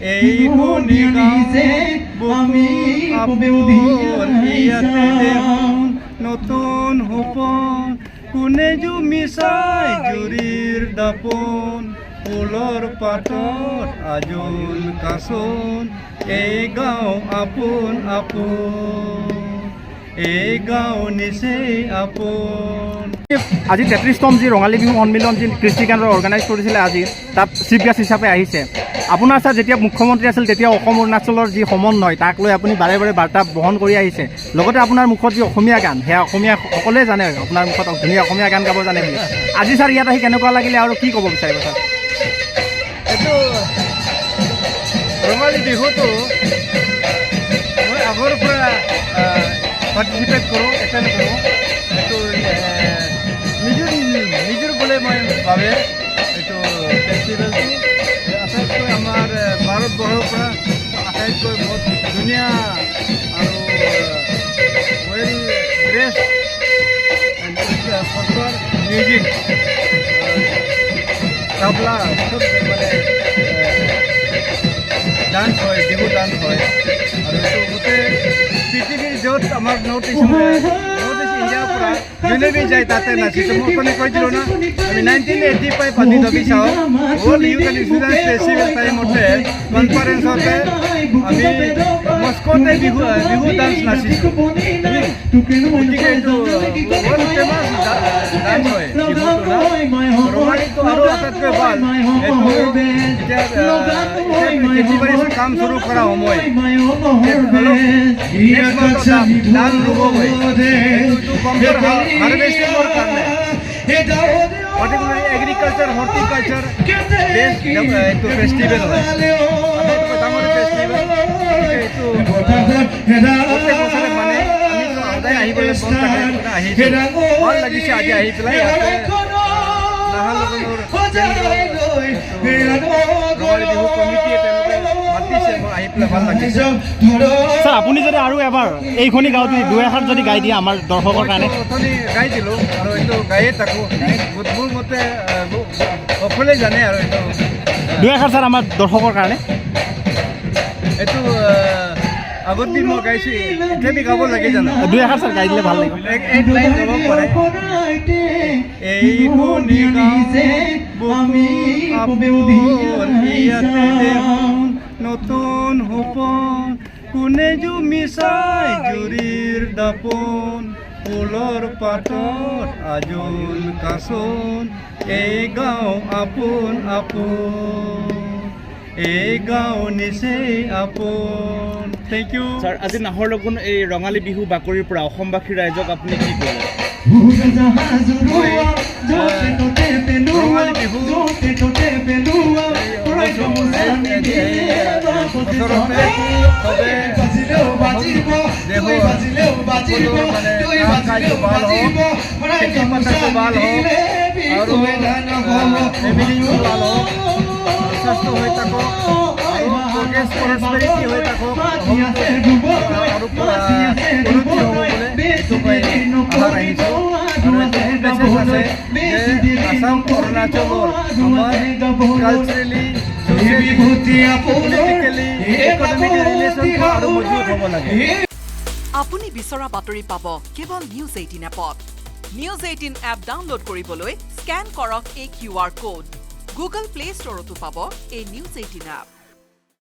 এই শুনি আমি নতুন সপোন কোনে মিছাই জুৰিৰ দাপোন ফুলৰ পাতত আজোল কাচোন এই গাঁও আপোন আপোন এই গাঁও নিচেই আপোন আজি 33তম যি ৰঙালী বিহু সন্মিলন যি কৃষ্টি কেন্দ্ৰ অৰ্গেনাইজ কৰিছিলে আজি তাত চিফ গেষ্ট হিচাপে আহিছে আপোনাৰ ছাৰ যেতিয়া মুখ্যমন্ত্ৰী আছিল তেতিয়া অসম অৰুণাচলৰ যি সমন্বয় তাক লৈ আপুনি বাৰে বাৰে বাৰ্তা বহন কৰি আহিছে লগতে আপোনাৰ মুখত যি অসমীয়া গান সেয়া অসমীয়া সকলোৱে জানে আপোনাৰ মুখত ধুনীয়া অসমীয়া গান গাব জানে বুলি আজি ছাৰ ইয়াত আহি কেনেকুৱা লাগিলে আৰু কি ক'ব বিচাৰিব ছাৰ এইটো ৰঙালী বিহুটো মই আগৰ পৰা পাৰ্টিচিপেট কৰোঁ এটেণ্ড কৰোঁ এইটো নিজৰ বুলি মই ভাবে এইটো ফেষ্টিভেলটো আটাইতকৈ আমাৰ ভাৰতবৰ্ষৰ পৰা আটাইতকৈ বহুত ধুনীয়া আৰু ৱেল ড্ৰেছ ফটোৰ মিউজিক তবলা চব মানে ডান্স হয় বিহু ডান্স হয় আৰু এইটো গোটেই পৃথিৱীৰ য'ত আমাৰ নৰ্থ ইষ্ট ইণ্ডিয়াৰ পৰা যোনে বি যায় তাতে নাচিছোঁ মই অথনি কৈছিলোঁ না আমি 1985 পাতি ধবি চাওঁ হ'ল ইউথ এণ্ড ষ্টুডেণ্ট ফেষ্টিভেল টাইমতে কনফাৰেঞ্চতে আমি মস্কোতে বিহু ডান্স নাচিছোঁ গতিকে এইটো ৱৰ্ল্ড ফেমাছ ডান্স হয় বিহুটো না ৰঙালীটো আৰু আটাইতকৈ ভাল এইটো এতিয়া খেতি বাৰী কাম চুৰু কৰা সময় ধান ৰুবগৈ এইটো কম্পিউটাৰ হাৰ্ভেষ্টিঙৰ কাৰণে পাৰ্টিকুলাৰলি এগ্ৰিকালচাৰ হৰ্টিকালচাৰ বেষ্ট এইটো ফেষ্টিভেল হয় আটাইতকৈ ডাঙৰ ফেষ্টিভেল এইটো প্ৰত্যেক বছৰে মানে আমিতো সদায় আহিবলৈ মন থাকে আহিছোঁ ভাল লাগিছে আজি আহি পেলাই ইয়াতে নাহালগুনৰ ৰঙালী বিহু কমিটিয়ে তেওঁলোকে মাতিছে মই আহি পেলাই ভাল লাগিছে ছাৰ আপুনি যদি আৰু এবাৰ এইখনি গাঁৱত দুই এষাৰ যদি গাই দিয়ে আমাৰ দৰ্শকৰ কাৰণে অথনি গাই দিলোঁ আৰু এইটো গায়ে থাকোঁ মোৰ মতে সকলোৱে জানে আৰু এইটো দুই এষাৰ ছাৰ আমাৰ দৰ্শকৰ কাৰণে এইটো আগত দিন মই গাইছোঁ এতিয়া গাব লাগে জানো দুই এষাৰ ছাৰ গাই দিলে ভাল লাগিব এক লাইন গাব পাৰে এই শুনি আমি নতুন সপোন কোনে মিছাই জুৰিৰ দাপোন ফুলৰ পাতত আজোল কাচোন এই গাঁও আপোন আপোন এই গাঁও নিচেই আপোন থেংক ইউ ছাৰ আজি নাহৰলগুন এই ৰঙালী বিহু বাকৰিৰ পৰা অসমবাসী ৰাইজক আপুনি কি ক'লে ৰঙালী বিহু বছৰতে চবে দেশৰ মানে কাম কাজটো ভাল হওক খেতি পথাৰটো ভাল হওক আৰু ফেমিলিটো ভাল হওক স্বাস্থ্য হৈ থাকক আৰু প্ৰগ্ৰেছ প্ৰস্পেৰিটি হৈ থাকক আৰু উন্নতি হ'ব বুলি এইটো মই আশা ৰাখিছোঁ আৰু এইটো মেছেজ আছে যে আসাম অৰুণাচলৰ আমাৰ কালচাৰেলি পলিটিকেলি ইকনমিক ৰিলেশ্যনটো আৰু মজবুত হ'ব লাগে আপুনি বিচৰা বাতৰি পাব কেৱল নিউজ 18 এপত নিউজ 18 এপ ডাউনলোড কৰিবলৈ স্কেন কৰক এই QR কোড গুগল প্লে ষ্টৰতো পাব এই নিউজ 18 এপ